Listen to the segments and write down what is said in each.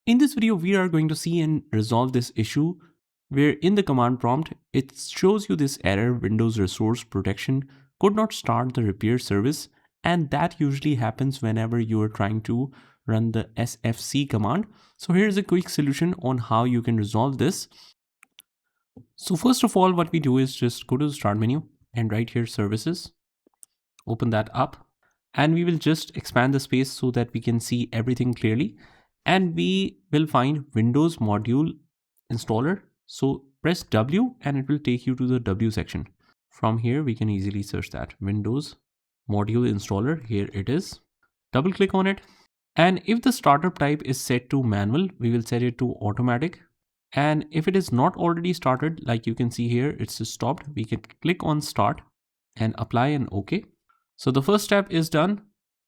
In this video, we are going to see and resolve this issue where in the command prompt, it shows you this error, Windows Resource Protection could not start the repair service. And that usually happens whenever you are trying to run the SFC command. So here's a quick solution on how you can resolve this. So first of all, what we do is just go to the start menu and right here, services, open that up, and we will just expand the space so that we can see everything clearly. And we will find Windows Module Installer. So press W and it will take you to the W section. From here, we can easily search that Windows Module Installer. Here it is. Double click on it. And if the startup type is set to manual, we will set it to automatic. And if it is not already started, like you can see here, it's stopped. We can click on start and apply and OK. So the first step is done.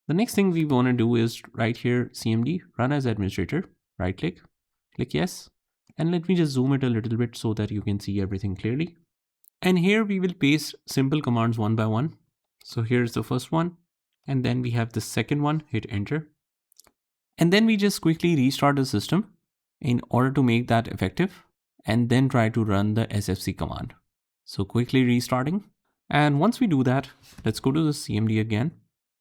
The next thing we want to do is right here, CMD, run as administrator, right click yes. And let me just zoom it a little bit so that you can see everything clearly. And here we will paste simple commands one by one. So here's the first one. And then we have the second one, hit enter. And then we just quickly restart the system in order to make that effective. And then try to run the SFC command. So quickly restarting. And once we do that, let's go to the CMD again.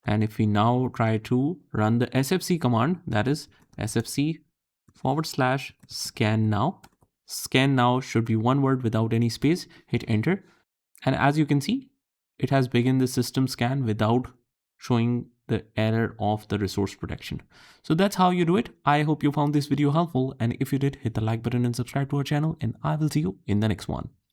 And if we now try to run the SFC command, that is SFC/scannow. Scannow should be one word without any space. Hit enter. And as you can see, it has begun the system scan without showing the error of the resource protection. So that's how you do it. I hope you found this video helpful. And if you did, hit the like button and subscribe to our channel. And I will see you in the next one.